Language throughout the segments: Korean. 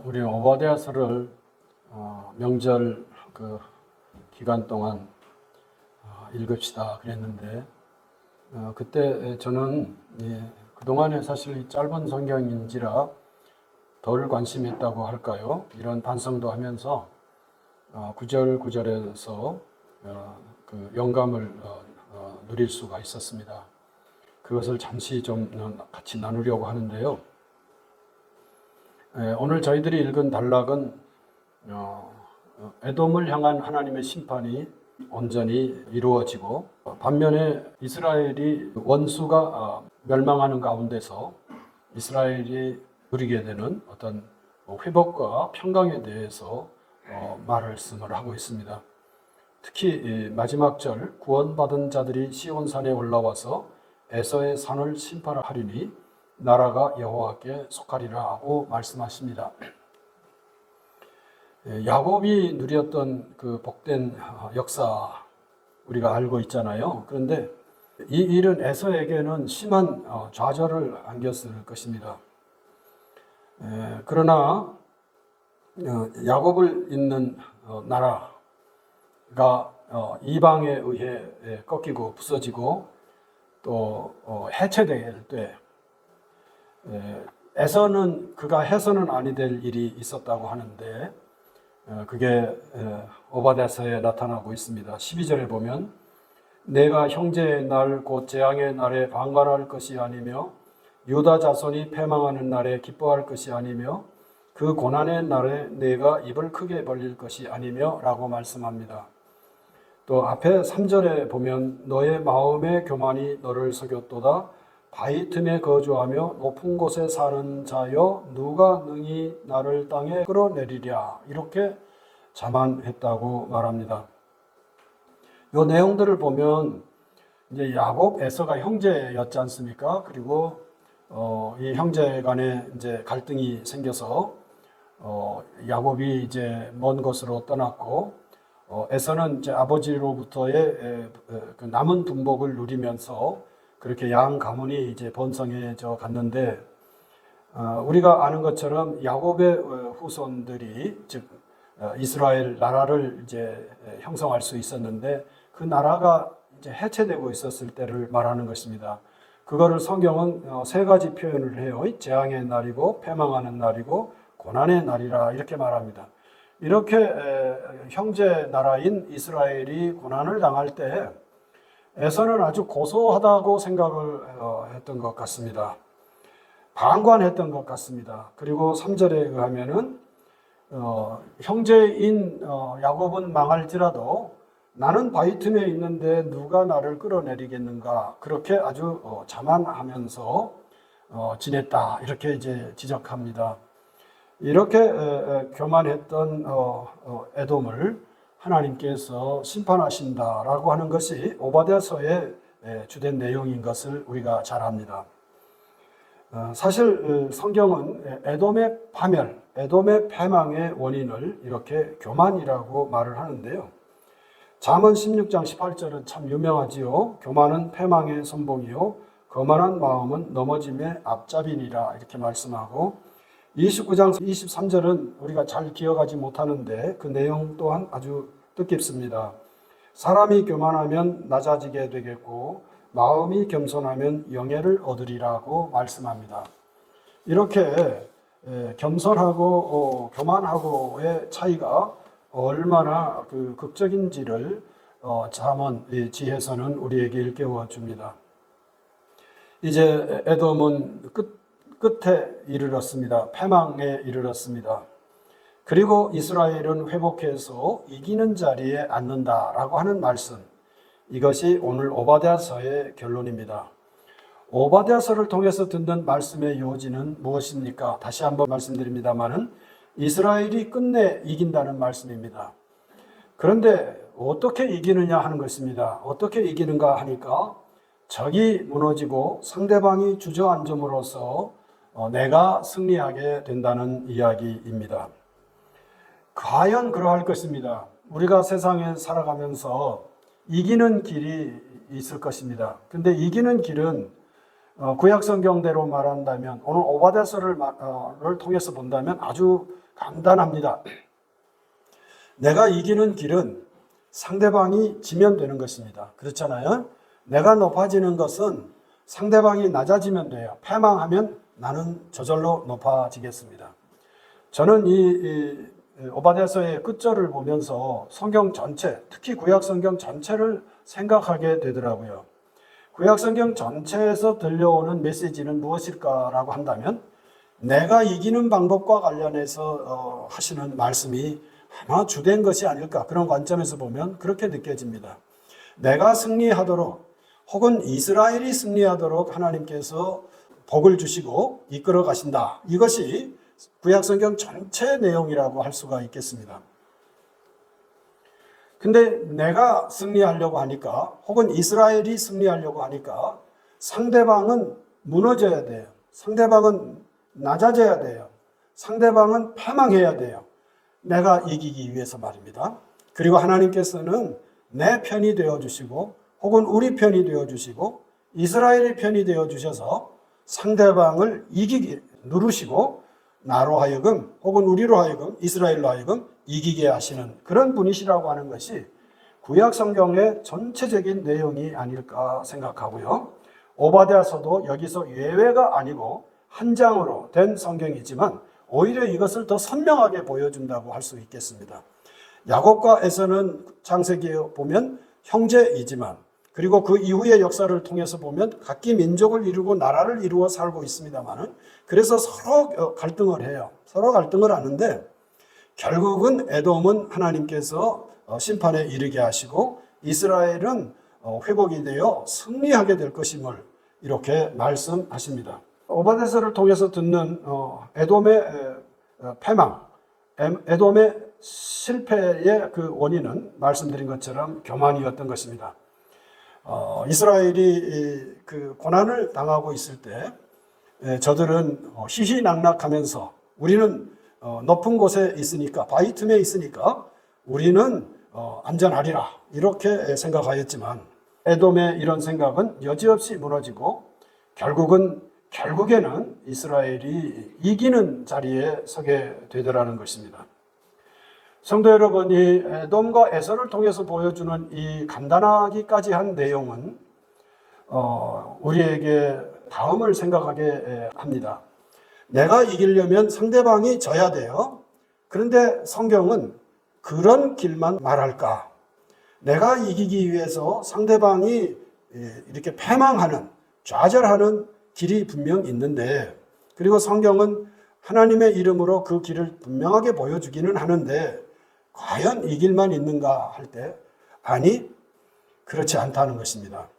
우리 오바댜서를 명절 그 기간 동안 읽읍시다 그랬는데 그때 저는 그동안에 사실 이 짧은 성경인지라 덜 관심했다고 할까요? 이런 반성도 하면서 구절 구절에서 그 영감을 누릴 수가 있었습니다. 그것을 잠시 좀 같이 나누려고 하는데요. 오늘 저희들이 읽은 단락은 에돔을 향한 하나님의 심판이 온전히 이루어지고 반면에 이스라엘이 원수가 멸망하는 가운데서 이스라엘이 누리게 되는 어떤 회복과 평강에 대해서 말씀을 하고 있습니다. 특히 마지막 절 구원받은 자들이 시온산에 올라와서 에서의 산을 심판하리니 나라가 여호와께 속하리라 하고 말씀하십니다. 야곱이 누렸던 그 복된 역사 우리가 알고 있잖아요. 그런데 이 일은 에서에게는 심한 좌절을 안겼을 것입니다. 그러나 야곱을 잇는 나라가 이방에 의해 꺾이고 부서지고 또 해체될 때 에서는 그가 해서는 아니 될 일이 있었다고 하는데 그게 오바댜서에 나타나고 있습니다. 12절에 보면 내가 형제의 날 곧 재앙의 날에 방관할 것이 아니며 유다 자손이 패망하는 날에 기뻐할 것이 아니며 그 고난의 날에 내가 입을 크게 벌릴 것이 아니며 라고 말씀합니다. 또 앞에 3절에 보면 너의 마음의 교만이 너를 속였도다. 바위 틈에 거주하며 높은 곳에 사는 자여 누가 능히 나를 땅에 끌어내리랴 이렇게 자만했다고 말합니다. 이 내용들을 보면 이제 야곱 에서가 형제였지 않습니까? 그리고 이 형제 간에 이제 갈등이 생겨서 야곱이 이제 먼 곳으로 떠났고 에서는 이제 아버지로부터의 그 남은 분복을 누리면서 그렇게 양 가문이 이제 번성해져 갔는데 우리가 아는 것처럼 야곱의 후손들이 즉 이스라엘 나라를 이제 형성할 수 있었는데 그 나라가 이제 해체되고 있었을 때를 말하는 것입니다. 그거를 성경은 세 가지 표현을 해요. 재앙의 날이고 패망하는 날이고 고난의 날이라 이렇게 말합니다. 이렇게 형제 나라인 이스라엘이 고난을 당할 때 에서는 아주 고소하다고 생각을 했던 것 같습니다. 방관했던 것 같습니다. 그리고 3절에 의하면은 형제인 야곱은 망할지라도 나는 바위 틈에 있는데 누가 나를 끌어내리겠는가 그렇게 아주 자만하면서 지냈다 이렇게 이제 지적합니다. 이렇게 교만했던 에돔을 하나님께서 심판하신다라고 하는 것이 오바댜서의 주된 내용인 것을 우리가 잘 압니다. 사실 성경은 에돔의 파멸, 에돔의 패망의 원인을 이렇게 교만이라고 말을 하는데요. 잠언 16장 18절은 참 유명하지요. 교만은 패망의 선봉이요 거만한 마음은 넘어짐의 앞잡이니라 이렇게 말씀하고 29장 23절은 우리가 잘 기억하지 못하는데 그 내용 또한 아주 뜻깊습니다. 사람이 교만하면 낮아지게 되겠고 마음이 겸손하면 영예를 얻으리라고 말씀합니다. 이렇게 겸손하고 교만하고의 차이가 얼마나 그 극적인지를 잠언 지혜서는 우리에게 일깨워 줍니다. 이제 에돔은 끝에 이르렀습니다. 패망에 이르렀습니다. 그리고 이스라엘은 회복해서 이기는 자리에 앉는다라고 하는 말씀. 이것이 오늘 오바댜서의 결론입니다. 오바댜서를 통해서 듣는 말씀의 요지는 무엇입니까? 다시 한번 말씀드립니다마는 이스라엘이 끝내 이긴다는 말씀입니다. 그런데 어떻게 이기느냐 하는 것입니다. 어떻게 이기는가 하니까 적이 무너지고 상대방이 주저앉음으로써 내가 승리하게 된다는 이야기입니다. 과연 그러할 것입니다. 우리가 세상에 살아가면서 이기는 길이 있을 것입니다. 근데 이기는 길은 구약 성경대로 말한다면 오늘 오바댜서를 통해서 본다면 아주 간단합니다. 내가 이기는 길은 상대방이 지면 되는 것입니다. 그렇잖아요. 내가 높아지는 것은 상대방이 낮아지면 돼요. 패망하면 나는 저절로 높아지겠습니다. 저는 이 오바댜서의 끝절을 보면서 성경 전체, 특히 구약 성경 전체를 생각하게 되더라고요. 구약 성경 전체에서 들려오는 메시지는 무엇일까라고 한다면 내가 이기는 방법과 관련해서 하시는 말씀이 아마 주된 것이 아닐까, 그런 관점에서 보면 그렇게 느껴집니다. 내가 승리하도록 혹은 이스라엘이 승리하도록 하나님께서 복을 주시고 이끌어 가신다. 이것이 구약 성경 전체 내용이라고 할 수가 있겠습니다. 근데 내가 승리하려고 하니까 혹은 이스라엘이 승리하려고 하니까 상대방은 무너져야 돼요. 상대방은 낮아져야 돼요. 상대방은 패망해야 돼요. 내가 이기기 위해서 말입니다. 그리고 하나님께서는 내 편이 되어주시고 혹은 우리 편이 되어주시고 이스라엘의 편이 되어주셔서 상대방을 이기게 누르시고 나로 하여금 혹은 우리로 하여금 이스라엘로 하여금 이기게 하시는 그런 분이시라고 하는 것이 구약 성경의 전체적인 내용이 아닐까 생각하고요. 오바댜서도 여기서 예외가 아니고 한 장으로 된 성경이지만 오히려 이것을 더 선명하게 보여준다고 할 수 있겠습니다. 야곱과 에서는 창세기에 보면 형제이지만 그리고 그 이후의 역사를 통해서 보면 각기 민족을 이루고 나라를 이루어 살고 있습니다만은 그래서 서로 갈등을 해요. 서로 갈등을 하는데 결국은 에돔은 하나님께서 심판에 이르게 하시고 이스라엘은 회복이 되어 승리하게 될 것임을 이렇게 말씀하십니다. 오바댜서를 통해서 듣는 에돔의 패망, 에돔의 실패의 그 원인은 말씀드린 것처럼 교만이었던 것입니다. 이스라엘이 그 고난을 당하고 있을 때 저들은 희희낙낙하면서 우리는 높은 곳에 있으니까 바위 틈에 있으니까 우리는 안전하리라 이렇게 생각하였지만 에돔의 이런 생각은 여지없이 무너지고 결국에는 이스라엘이 이기는 자리에 서게 되더라는 것입니다. 성도 여러분, 이 에돔과 에서를 통해서 보여주는 이 간단하기까지 한 내용은 우리에게 다음을 생각하게 합니다. 내가 이기려면 상대방이 져야 돼요. 그런데 성경은 그런 길만 말할까? 내가 이기기 위해서 상대방이 이렇게 패망하는, 좌절하는 길이 분명 있는데, 그리고 성경은 하나님의 이름으로 그 길을 분명하게 보여주기는 하는데 과연 이 길만 있는가 할 때 아니, 그렇지 않다는 것입니다.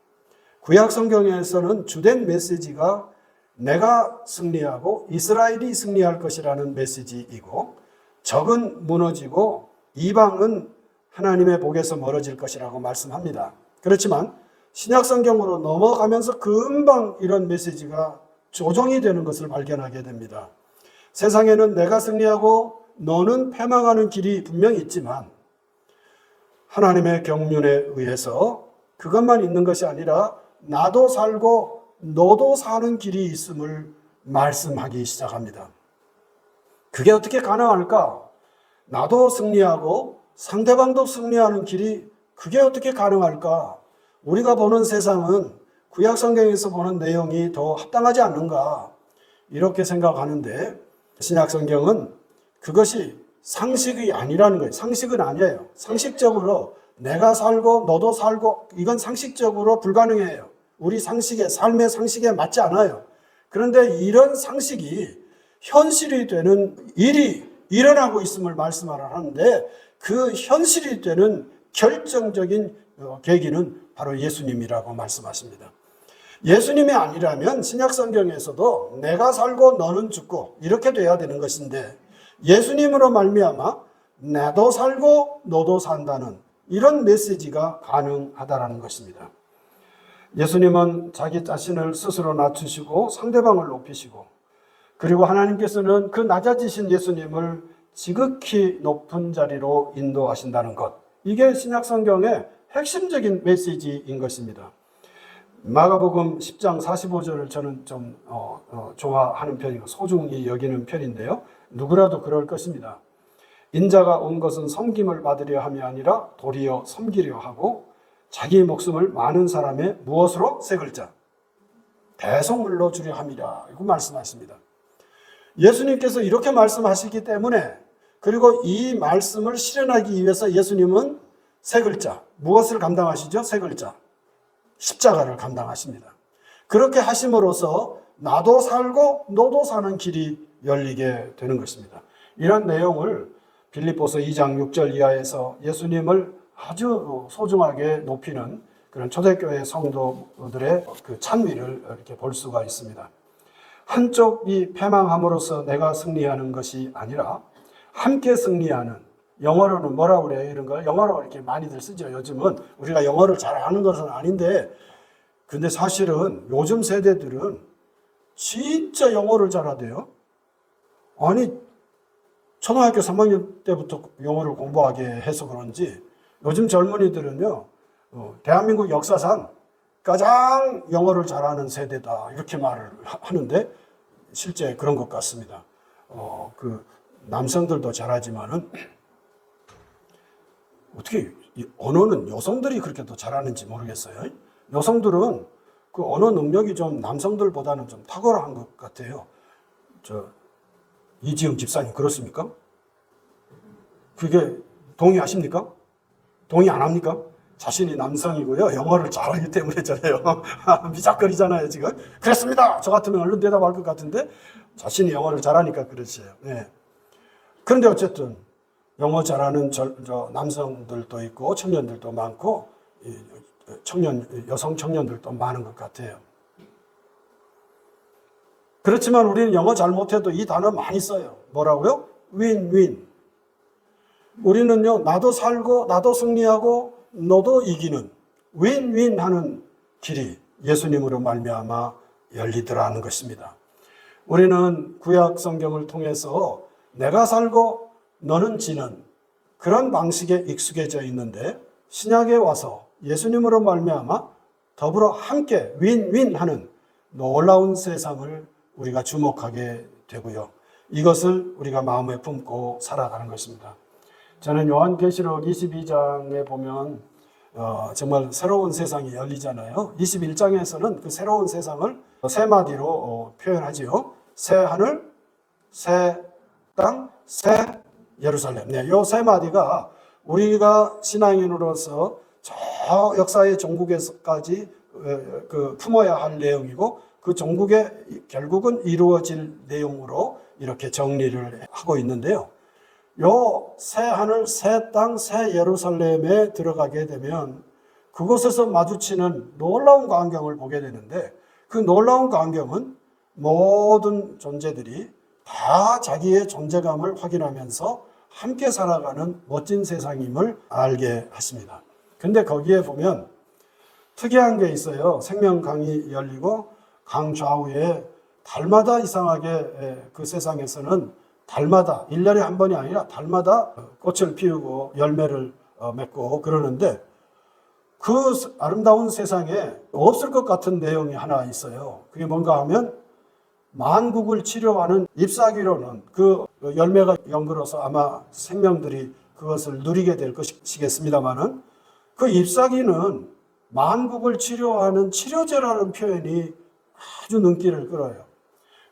구약 성경에서는 주된 메시지가 내가 승리하고 이스라엘이 승리할 것이라는 메시지이고 적은 무너지고 이방은 하나님의 복에서 멀어질 것이라고 말씀합니다. 그렇지만 신약 성경으로 넘어가면서 금방 이런 메시지가 조정이 되는 것을 발견하게 됩니다. 세상에는 내가 승리하고 너는 패망하는 길이 분명히 있지만 하나님의 경륜에 의해서 그것만 있는 것이 아니라 나도 살고 너도 사는 길이 있음을 말씀하기 시작합니다. 그게 어떻게 가능할까? 나도 승리하고 상대방도 승리하는 길이 그게 어떻게 가능할까? 우리가 보는 세상은 구약 성경에서 보는 내용이 더 합당하지 않는가? 이렇게 생각하는데 신약 성경은 그것이 상식이 아니라는 거예요. 상식은 아니에요. 상식적으로 내가 살고 너도 살고 이건 상식적으로 불가능해요. 우리 상식에, 삶의 상식에 맞지 않아요. 그런데 이런 상식이 현실이 되는 일이 일어나고 있음을 말씀하는데 그 현실이 되는 결정적인 계기는 바로 예수님이라고 말씀하십니다. 예수님이 아니라면 신약 성경에서도 내가 살고 너는 죽고 이렇게 돼야 되는 것인데 예수님으로 말미암아 나도 살고 너도 산다는 이런 메시지가 가능하다라는 것입니다. 예수님은 자기 자신을 스스로 낮추시고 상대방을 높이시고 그리고 하나님께서는 그 낮아지신 예수님을 지극히 높은 자리로 인도하신다는 것. 이게 신약 성경의 핵심적인 메시지인 것입니다. 마가복음 10장 45절을 저는 좀 좋아하는 편이고 소중히 여기는 편인데요. 누구라도 그럴 것입니다. 인자가 온 것은 섬김을 받으려 함이 아니라 도리어 섬기려 하고 자기 목숨을 많은 사람의 무엇으로? 세 글자. 대속물로 주려 함이라. 이거 말씀하십니다. 예수님께서 이렇게 말씀하시기 때문에, 그리고 이 말씀을 실현하기 위해서 예수님은 세 글자. 무엇을 감당하시죠? 세 글자. 십자가를 감당하십니다. 그렇게 하심으로써 나도 살고 너도 사는 길이 열리게 되는 것입니다. 이런 내용을 빌립보서 2장 6절 이하에서 예수님을 아주 소중하게 높이는 그런 초대교회 성도들의 그 찬미를 이렇게 볼 수가 있습니다. 한쪽이 패망함으로써 내가 승리하는 것이 아니라 함께 승리하는, 영어로는 뭐라 그래요? 이런 걸 영어로 이렇게 많이들 쓰죠. 요즘은 우리가 영어를 잘 아는 것은 아닌데, 근데 사실은 요즘 세대들은 진짜 영어를 잘하대요. 아니, 초등학교 3학년 때부터 영어를 공부하게 해서 그런지 요즘 젊은이들은요, 대한민국 역사상 가장 영어를 잘하는 세대다, 이렇게 말을 하는데 실제 그런 것 같습니다. 그 남성들도 잘하지만은 어떻게 이 언어는 여성들이 그렇게 더 잘하는지 모르겠어요. 여성들은 그 언어 능력이 좀 남성들보다는 좀 탁월한 것 같아요. 이지영 집사님 그렇습니까? 그게 동의하십니까? 동의 안 합니까? 자신이 남성이고요, 영어를 잘하기 때문에 저래요. 미적거리잖아요 지금. 그렇습니다. 저 같으면 얼른 대답할 것 같은데 자신이 영어를 잘하니까 그러세요. 네. 그런데 어쨌든 영어 잘하는 남성들도 있고 청년들도 많고 여성 청년들도 많은 것 같아요. 그렇지만 우리는 영어 잘 못해도 이 단어 많이 써요. 뭐라고요? 윈윈. 우리는요, 나도 살고 나도 승리하고 너도 이기는 윈윈 하는 길이 예수님으로 말미암아 열리더라는 것입니다. 우리는 구약 성경을 통해서 내가 살고 너는 지는 그런 방식에 익숙해져 있는데, 신약에 와서 예수님으로 말미암아 더불어 함께 윈윈 하는 놀라운 세상을 우리가 주목하게 되고요. 이것을 우리가 마음에 품고 살아가는 것입니다. 저는 요한계시록 22장에 보면 정말 새로운 세상이 열리잖아요. 21장에서는 그 새로운 세상을 세 마디로 표현하지요. 새 하늘, 새 땅, 새 예루살렘. 네, 이 세 마디가 우리가 신앙인으로서 저 역사의 종국에서까지 품어야 할 내용이고, 그 종국에 결국은 이루어질 내용으로 이렇게 정리를 하고 있는데요. 요 새 하늘, 새 땅, 새 예루살렘에 들어가게 되면 그곳에서 마주치는 놀라운 광경을 보게 되는데, 그 놀라운 광경은 모든 존재들이 다 자기의 존재감을 확인하면서 함께 살아가는 멋진 세상임을 알게 하십니다. 근데 거기에 보면 특이한 게 있어요. 생명강이 열리고 강 좌우에 달마다 이상하게 그 세상에서는 달마다 1년에 한 번이 아니라 달마다 꽃을 피우고 열매를 맺고 그러는데, 그 아름다운 세상에 없을 것 같은 내용이 하나 있어요. 그게 뭔가 하면 만국을 치료하는, 잎사귀로는 그 열매가 연결해서 아마 생명들이 그것을 누리게 될 것이겠습니다만은, 그 잎사귀는 만국을 치료하는 치료제라는 표현이 아주 눈길을 끌어요.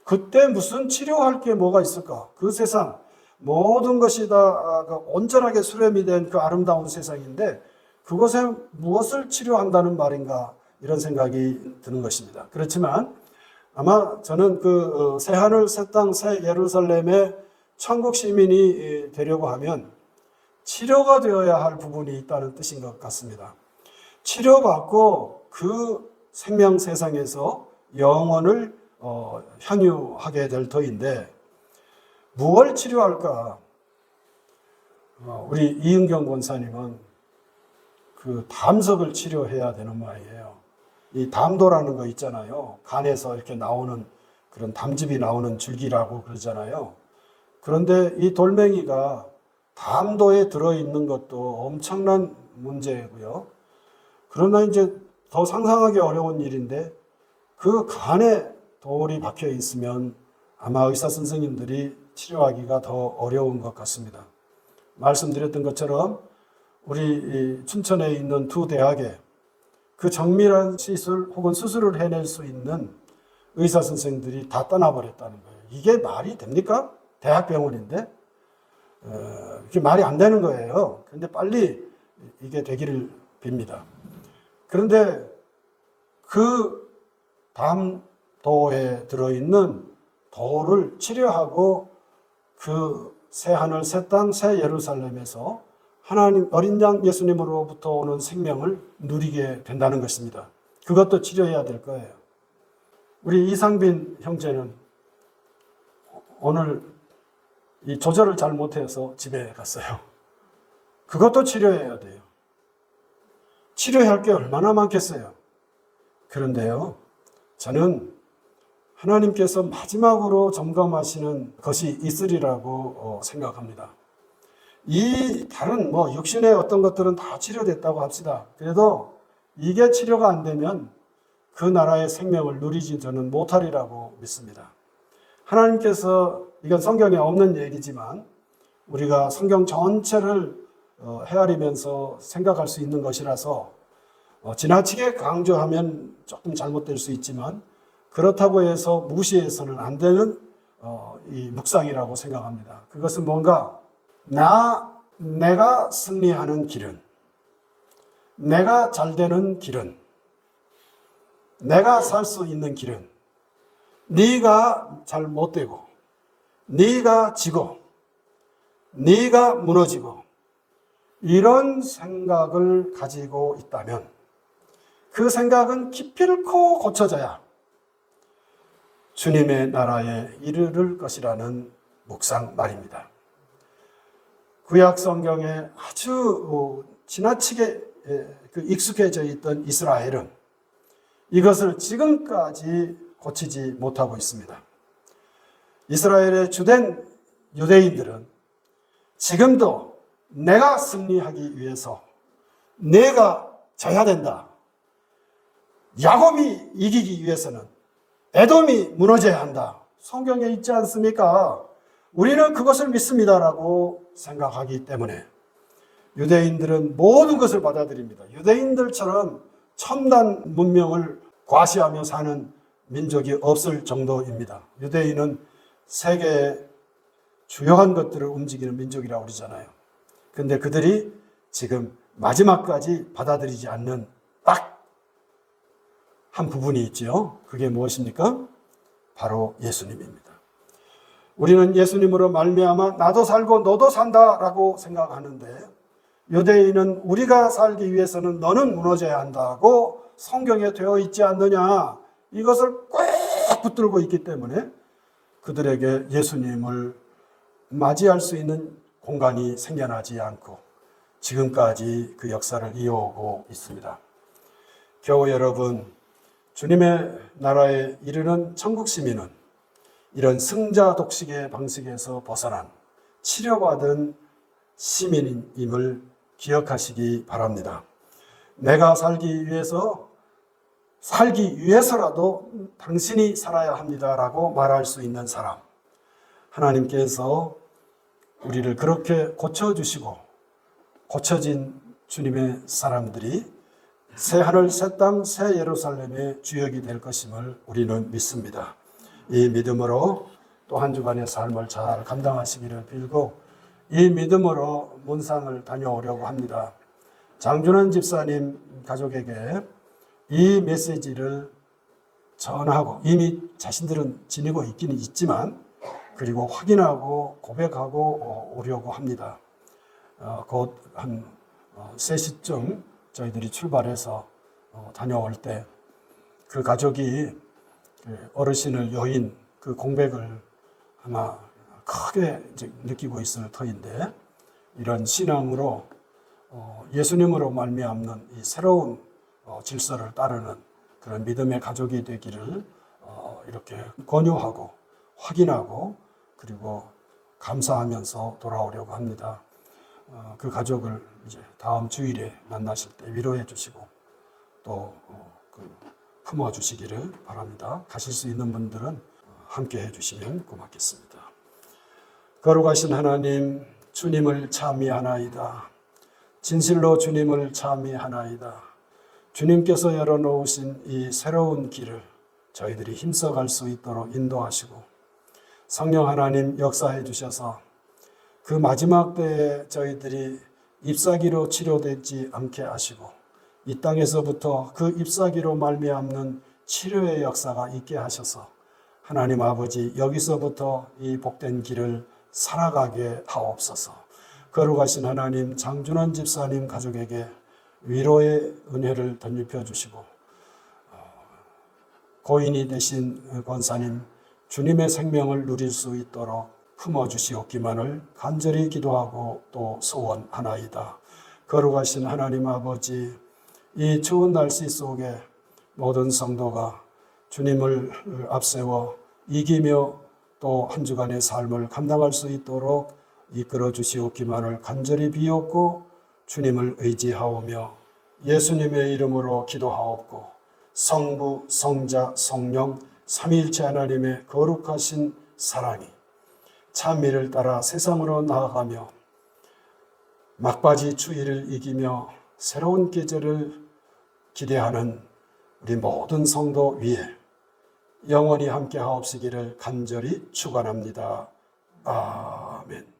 그때 무슨 치료할 게 뭐가 있을까? 그 세상 모든 것이 다 온전하게 수렴이 된 그 아름다운 세상인데 그곳에 무엇을 치료한다는 말인가, 이런 생각이 드는 것입니다. 그렇지만 아마 저는 그 새하늘, 새 땅, 새 예루살렘의 천국 시민이 되려고 하면 치료가 되어야 할 부분이 있다는 뜻인 것 같습니다. 치료받고 그 생명 세상에서 영혼을 향유하게 될 터인데, 무엇을 치료할까? 우리 이은경 권사님은 그 담석을 치료해야 되는 말이에요. 이 담도라는 거 있잖아요. 간에서 이렇게 나오는 그런 담즙이 나오는 줄기라고 그러잖아요. 그런데 이 돌멩이가 담도에 들어있는 것도 엄청난 문제고요. 그러나 이제 더 상상하기 어려운 일인데 그 간에 돌이 박혀 있으면 아마 의사 선생님들이 치료하기가 더 어려운 것 같습니다. 말씀드렸던 것처럼 우리 춘천에 있는 두 대학에 그 정밀한 시술 혹은 수술을 해낼 수 있는 의사 선생들이 다 떠나버렸다는 거예요. 이게 말이 됩니까? 대학병원인데 이게 말이 안 되는 거예요. 그런데 빨리 이게 되기를 빕니다. 그런데 그 담도에 들어있는 돌을 치료하고 그 새하늘 새 땅 새 예루살렘에서 하나님 어린 양 예수님으로부터 오는 생명을 누리게 된다는 것입니다. 그것도 치료해야 될 거예요. 우리 이상빈 형제는 오늘 이 조절을 잘 못해서 집에 갔어요. 그것도 치료해야 돼요. 치료할 게 얼마나 많겠어요. 그런데요, 저는 하나님께서 마지막으로 점검하시는 것이 있으리라고 생각합니다. 이 다른 육신의 어떤 것들은 다 치료됐다고 합시다. 그래도 이게 치료가 안 되면 그 나라의 생명을 누리지 저는 못하리라고 믿습니다. 하나님께서, 이건 성경에 없는 얘기지만 우리가 성경 전체를 헤아리면서 생각할 수 있는 것이라서 지나치게 강조하면 조금 잘못될 수 있지만 그렇다고 해서 무시해서는 안 되는 이 묵상이라고 생각합니다. 그것은 뭔가 내가 승리하는 길은, 내가 잘 되는 길은, 내가 살 수 있는 길은 네가 잘 못되고 네가 지고 네가 무너지고 이런 생각을 가지고 있다면 그 생각은 기필코 고쳐져야 주님의 나라에 이르를 것이라는 묵상 말입니다. 구약 성경에 아주 지나치게 익숙해져 있던 이스라엘은 이것을 지금까지 고치지 못하고 있습니다. 이스라엘의 주된 유대인들은 지금도 내가 승리하기 위해서 내가 져야 된다. 야곱이 이기기 위해서는 에돔이 무너져야 한다. 성경에 있지 않습니까? 우리는 그것을 믿습니다라고 생각하기 때문에 유대인들은 모든 것을 받아들입니다. 유대인들처럼 첨단 문명을 과시하며 사는 민족이 없을 정도입니다. 유대인은 세계의 주요한 것들을 움직이는 민족이라고 그러잖아요. 그런데 그들이 지금 마지막까지 받아들이지 않는 딱 한 부분이 있죠. 그게 무엇입니까? 바로 예수님입니다. 우리는 예수님으로 말미암아 나도 살고 너도 산다라고 생각하는데 유대인은 우리가 살기 위해서는 너는 무너져야 한다고 성경에 되어 있지 않느냐, 이것을 꽉 붙들고 있기 때문에 그들에게 예수님을 맞이할 수 있는 공간이 생겨나지 않고 지금까지 그 역사를 이어오고 있습니다. 교우 여러분, 주님의 나라에 이르는 천국 시민은 이런 승자 독식의 방식에서 벗어난 치료받은 시민임을 기억하시기 바랍니다. 내가 살기 위해서라도 당신이 살아야 합니다라고 말할 수 있는 사람, 하나님께서 우리를 그렇게 고쳐주시고 고쳐진 주님의 사람들이 새하늘 새 땅 새 예루살렘의 주역이 될 것임을 우리는 믿습니다. 이 믿음으로 또 한 주간의 삶을 잘 감당하시기를 빌고 이 믿음으로 문상을 다녀오려고 합니다. 장준원 집사님 가족에게 이 메시지를 전하고 이미 자신들은 지니고 있기는 있지만 그리고 확인하고 고백하고 오려고 합니다. 곧 한 3시쯤 저희들이 출발해서 다녀올 때 그 가족이 어르신을 여인 그 공백을 아마 크게 이제 느끼고 있을 터인데 이런 신앙으로 예수님으로 말미암는 이 새로운 질서를 따르는 그런 믿음의 가족이 되기를 이렇게 권유하고 확인하고 그리고 감사하면서 돌아오려고 합니다. 그 가족을 이제 다음 주일에 만나실 때 위로해 주시고 또 품어주시기를 바랍니다. 가실 수 있는 분들은 함께 해주시면 고맙겠습니다. 거룩하신 하나님, 주님을 찬미하나이다. 진실로 주님을 찬미하나이다. 주님께서 열어놓으신 이 새로운 길을 저희들이 힘써갈 수 있도록 인도하시고 성령 하나님 역사해 주셔서 그 마지막 때에 저희들이 잎사귀로 치료되지 않게 하시고 이 땅에서부터 그 잎사귀로 말미암는 치료의 역사가 있게 하셔서 하나님 아버지 여기서부터 이 복된 길을 살아가게 하옵소서. 거룩하신 하나님 장준원 집사님 가족에게 위로의 은혜를 덧입혀 주시고 고인이 되신 권사님 주님의 생명을 누릴 수 있도록 품어주시옵기만을 간절히 기도하고 또 소원하나이다. 거룩하신 하나님 아버지, 이 추운 날씨 속에 모든 성도가 주님을 앞세워 이기며 또 한 주간의 삶을 감당할 수 있도록 이끌어 주시옵기만을 간절히 비옵고 주님을 의지하오며 예수님의 이름으로 기도하옵고 성부, 성자, 성령 삼위일체 하나님의 거룩하신 사랑이 찬미를 따라 세상으로 나아가며 막바지 추위를 이기며 새로운 계절을 기대하는 우리 모든 성도 위에 영원히 함께 하옵시기를 간절히 축원합니다. 아멘.